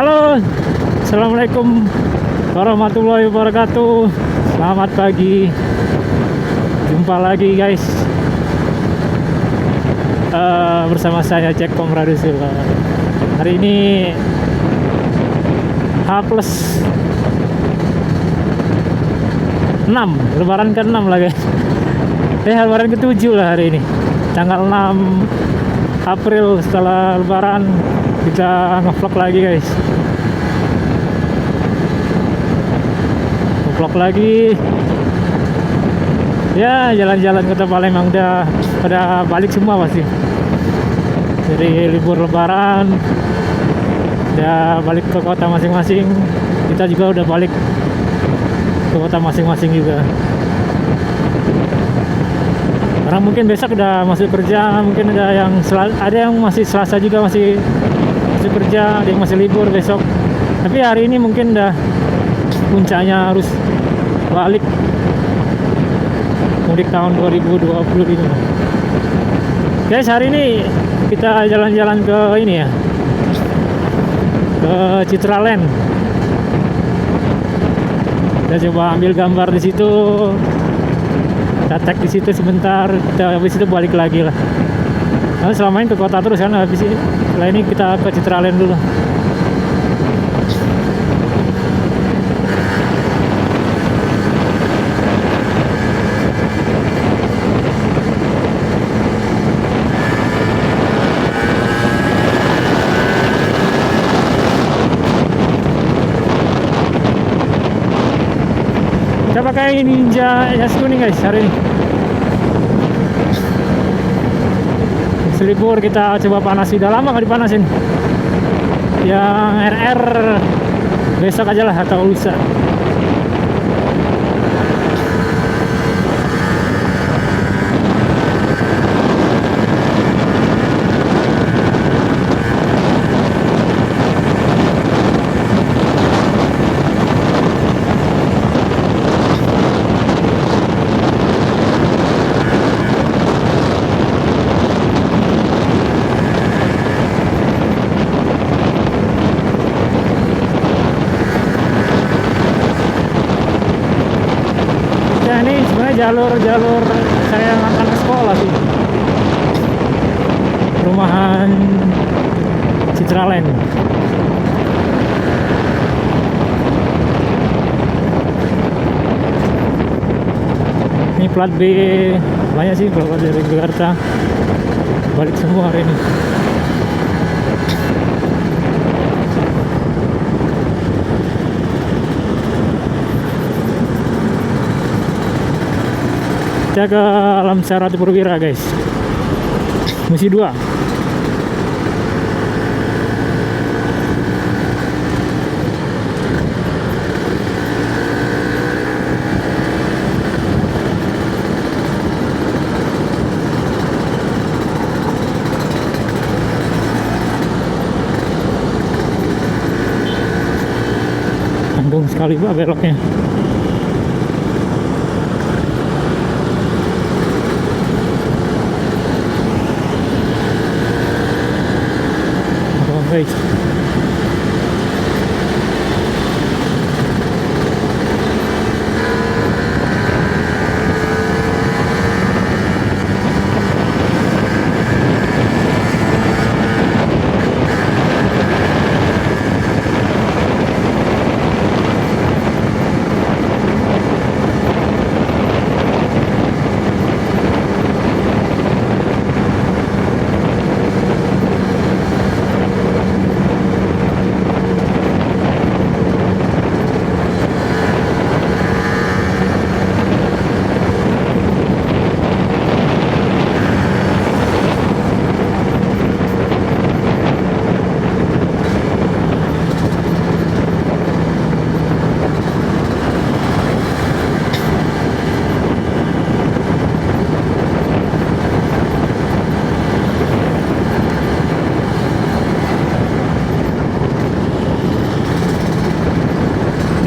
Halo, Assalamualaikum warahmatullahi wabarakatuh. Selamat pagi. Jumpa lagi guys, bersama saya Cek Komradus. Hari ini H plus 6, lebaran ke-6 lah guys. Lebaran ke-7 lah hari ini, tanggal 6 April. Setelah lebaran kita nge-vlog lagi guys, nge-vlog lagi ya. Jalan-jalan kota Palembang udah pada balik semua pasti dari libur lebaran, udah balik ke kota masing-masing. Kita juga udah balik ke kota masing-masing juga. Orang mungkin besok udah masuk kerja, mungkin ada yang masih Selasa juga masih kerja, ada yang masih libur besok. Tapi hari ini mungkin udah puncaknya harus balik mudik tahun 2020 ini. Guys, hari ini kita jalan-jalan ke ini ya, ke Citraland. Kita coba ambil gambar di situ, kita tag di situ sebentar, kita habis itu balik lagi lah. Nah, selama ini ke kota terus kan, habis ini setelah ini kita ke Citraland dulu. Kita pakai Ninja jas kuning guys hari ini. Libur kita coba panasi, udah lama gak dipanasin. Yang RR besok aja lah atau lusa. Jalur saya akan ke sekolah sih, perumahan Citraland. Ini plat B banyak sih, kalau dari Jakarta balik semua hari ini. Kita ke Alam Sarati Purwira guys, misi 2. Tanggung sekali pak beloknya. Guys,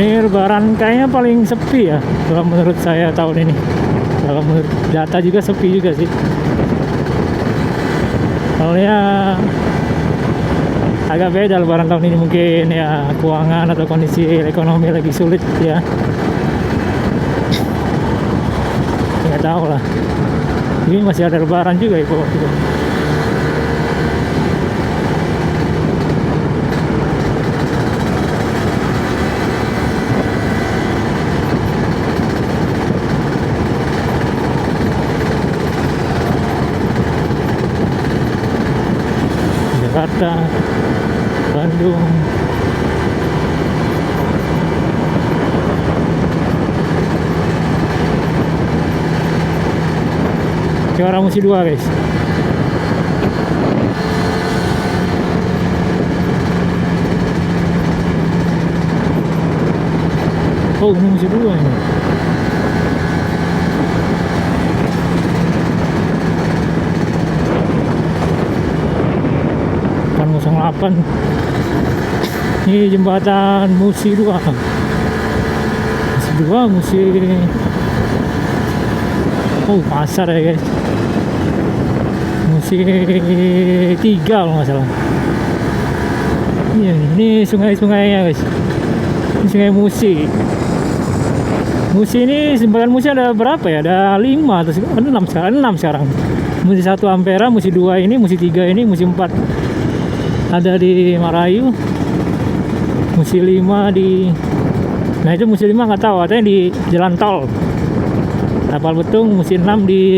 ini lebaran kayaknya paling sepi ya kalau menurut saya tahun ini. Kalau menurut data juga sepi juga sih. Soalnya agak beda lebaran tahun ini, mungkin ya keuangan atau kondisi ekonomi lagi sulit ya, nggak tahu lah. Ini masih ada lebaran juga ya waktu itu. Jakarta, Bandung, Kiara Musi 2 guys. Oh ini Musi 2 ini. Kan 08. Ini jembatan Musi 2. Musi 2, Musi. Oh pasar ya guys. Musi 3 kalau nggak salah. Iya ini sungai-sungainya guys. Ini sungai Musi. Musi ini jembatan Musi ada berapa ya? Ada 5 atau 6 sekarang. 6 sekarang. Musi 1 Ampera, Musi 2 ini, Musi 3 ini, Musi 4 ada di Marayu. Musi 5 di, nah itu Musi 5 nggak tahu, katanya di jalan tol Tapal Betung. Musi 6 di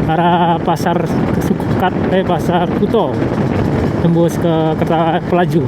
arah pasar Sukat, pasar Kuto, tembus ke Kerta Pelaju.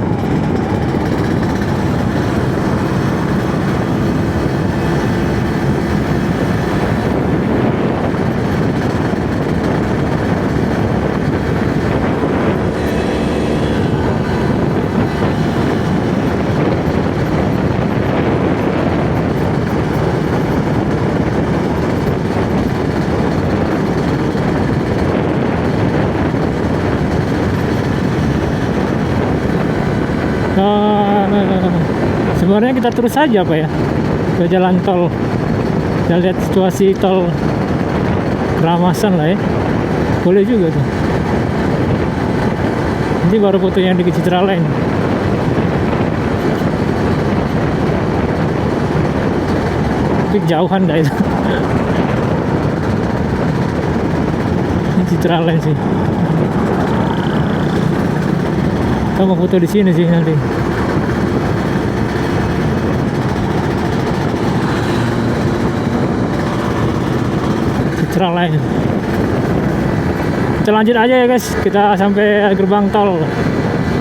Sebenarnya kita terus saja apa ya ke jalan tol, kita lihat situasi tol Keramasan lah ya, boleh juga tuh. Ini baru foto yang di Citra Line. Tapi jauhan dah itu. Ini Citra Line sih. Kita mau foto di sini sih nanti. Citra Line. Kita lanjut aja ya guys, kita sampai gerbang tol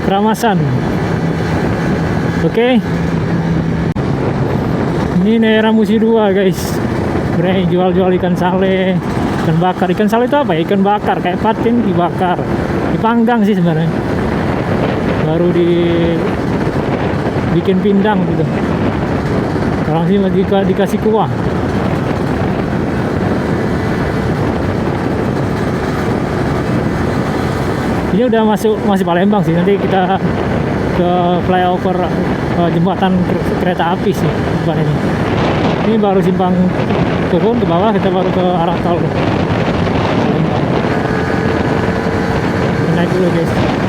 Keramasan. Oke. Ini daerah Musi 2 guys. Mereka jual-jual ikan sale, ikan bakar. Ikan sale itu apa ya? Ikan bakar, kayak patin dibakar, dipanggang sih sebenarnya, baru dibikin pindang gitu. Orang sih masih dikasih kuah. Ini udah masih Palembang sih. Nanti kita ke flyover jembatan kereta api sih depan ini. Ini baru simpang turun ke bawah, kita baru ke arah tol Palembang. Naik dulu guys.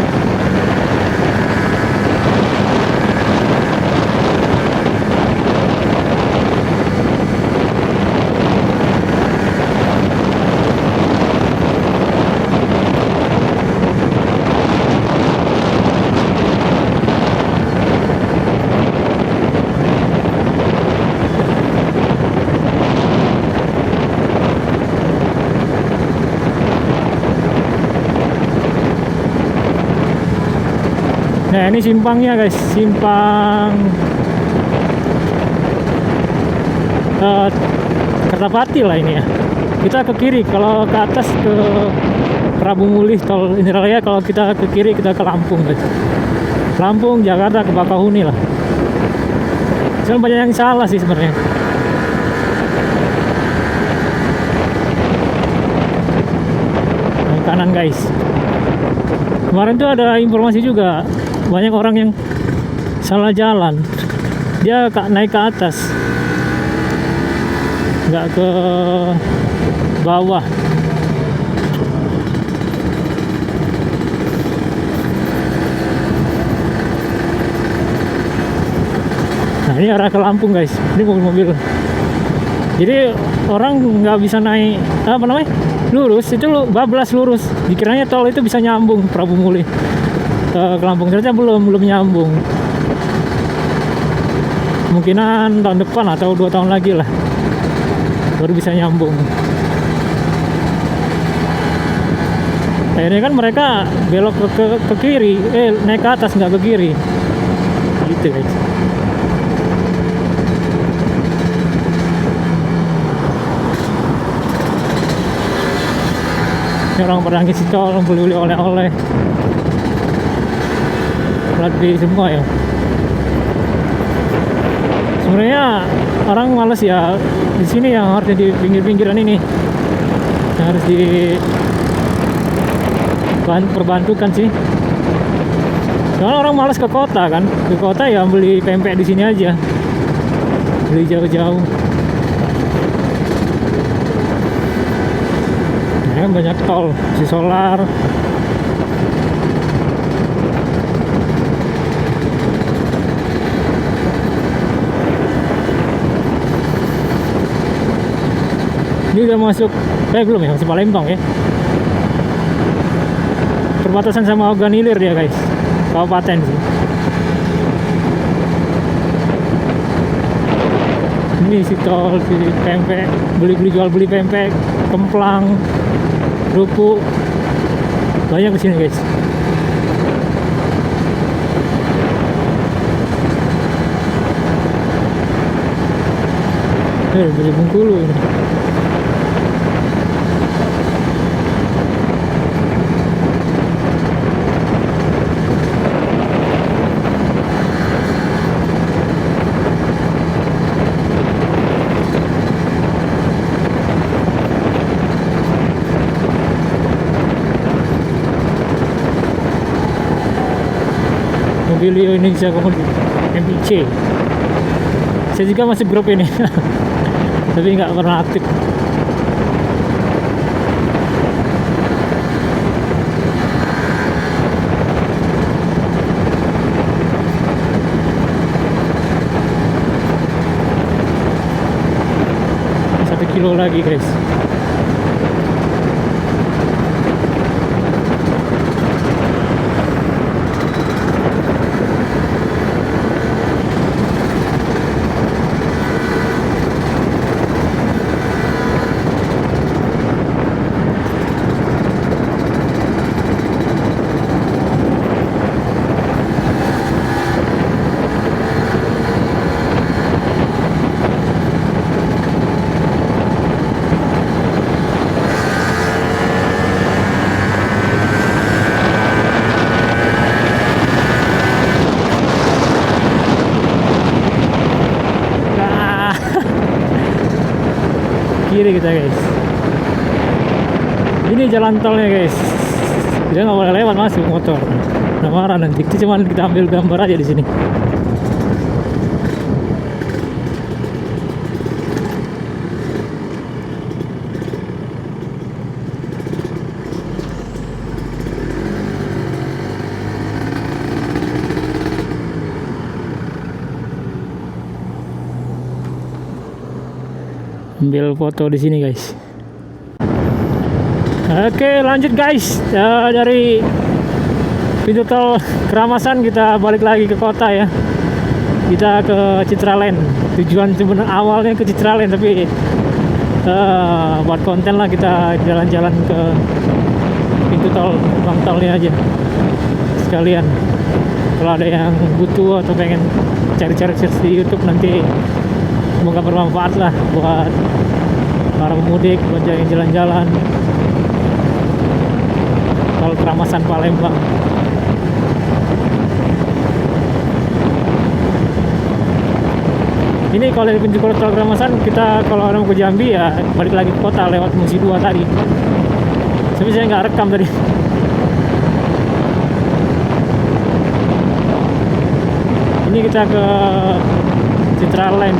Nah ini simpangnya guys, simpang Kertapati lah ini ya. Kita ke kiri, kalau ke atas ke Prabu Mulih tol Indralaya, kalau kita ke kiri kita ke Lampung guys. Lampung, Jakarta, ke Bakahuni lah. Soalnya banyak yang salah sih sebenarnya. Nah, kanan guys. Kemarin tuh ada informasi juga, banyak orang yang salah jalan. Dia naik ke atas, nggak ke bawah. Nah ini arah ke Lampung guys, ini mobil-mobil. Jadi orang nggak bisa naik apa namanya lurus, itu bablas lurus. Dikiranya tol itu bisa nyambung Prabu Muli ke Lampung, ternyata belum nyambung. Kemungkinan tahun depan atau 2 tahun lagi lah baru bisa nyambung. Akhirnya kan mereka belok ke kiri, naik ke atas nggak ke kiri, gitu guys. Ini orang pada ngisi tol, beli oleh-oleh, lagi semua ya. Sebenarnya orang males ya di sini, yang harusnya di pinggir-pinggiran ini yang harus perbantukan sih. Soalnya orang males ke kota kan, ke kota ya beli pempek di sini aja, beli jauh-jauh. Nah, banyak tol, si solar. Ini udah masuk, belum ya, masih Palembang ya. Perbatasan sama Oganilir dia guys, kabupaten sih. Ini si tol, si pempek, jual beli pempek, kemplang, kerupuk, banyak di sini guys. Beli Bengkulu ini. Mobilio Indonesia MIC. Saya juga masih grup ini tapi nggak pernah aktif. Satu kilo lagi guys. Kiri kita guys, ini jalan tolnya guys, dia nggak boleh lewat masuk motor, nah marah nanti. Itu cuman kita ambil gambar aja di sini. Ambil foto di sini guys. Oke lanjut guys, dari pintu tol Keramasan kita balik lagi ke kota ya. Kita ke Citraland. Tujuan sebenarnya awalnya ke Citraland, tapi buat konten lah kita jalan-jalan ke pintu tol Bang tolnya aja sekalian. Kalau ada yang butuh atau pengen cari-cari search di YouTube nanti, semoga bermanfaat lah buat para pemudik, buat jalan-jalan tol Keramasan Palembang. Ini kalau dari pintu tol Keramasan, kita kalau orang ke Jambi ya balik lagi ke kota lewat Musi 2 tadi. Tapi saya nggak rekam tadi. Ini kita ke Citraland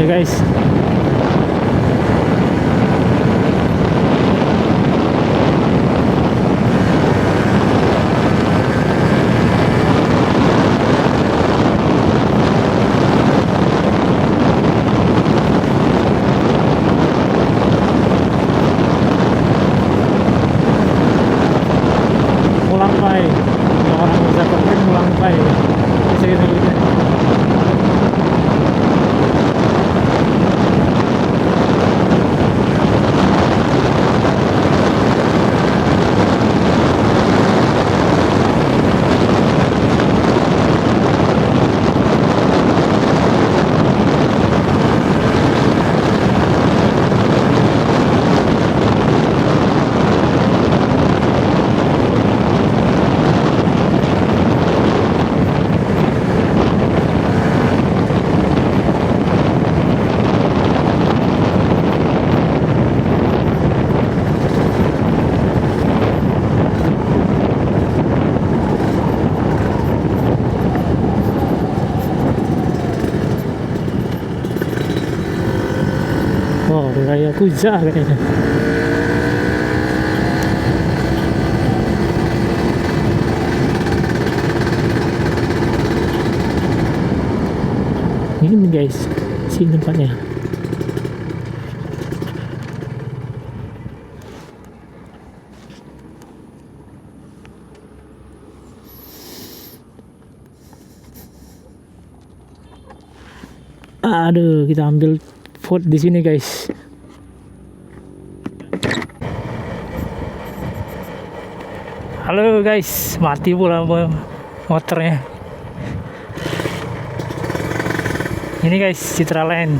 ya guys. orang bisa konflik ngulang baik bisa gitu. Oh, raya Kuza kayaknya. Ini nih guys, sini tempatnya. Aduh, kita ambil foto di sini guys. Halo guys, mati pula motornya. Ini guys, Citraland.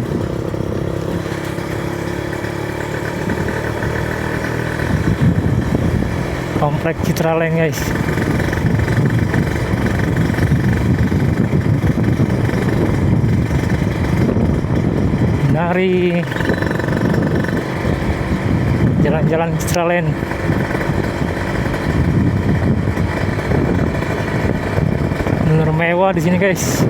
Komplek Citraland guys. Dari jalan-jalan Citraland. Bener mewah di sini guys.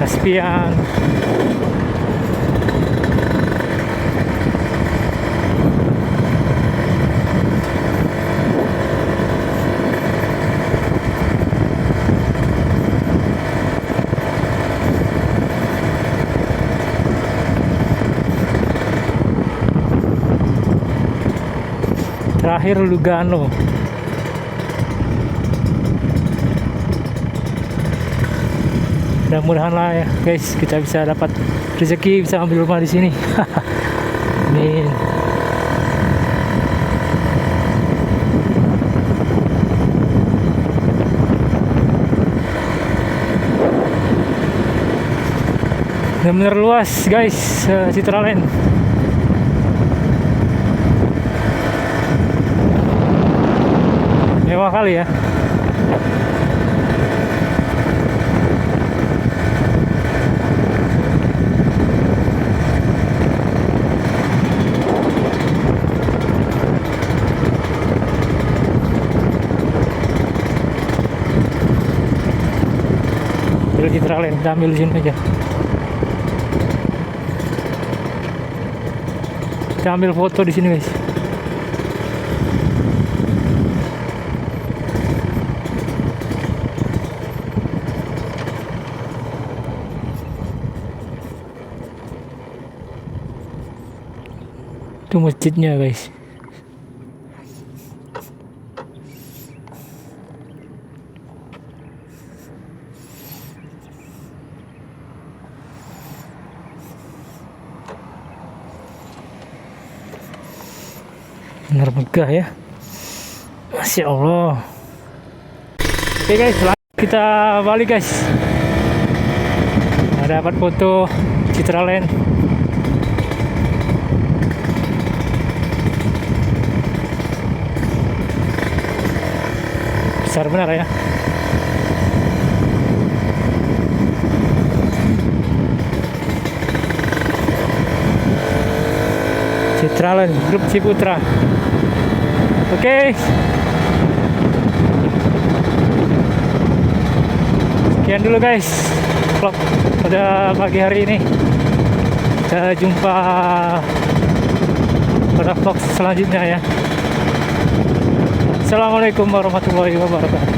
Caspian. Terakhir Lugano. Mudah-mudahan lah ya guys, kita bisa dapat rezeki bisa ambil rumah di sini. Amin. Benar-benar luas guys, Citraland. Mewah kali ya. Citraland, kita ambil di sini aja. Kita ambil foto di sini guys. Itu masjidnya guys. Benar megah ya. Masya Allah. Oke guys, kita balik guys. Dapat foto Citraland. Besar benar ya. Citraland, Grup Ciputra. Oke. Sekian dulu guys vlog pada pagi hari ini. Kita jumpa pada vlog selanjutnya ya. Assalamualaikum warahmatullahi wabarakatuh.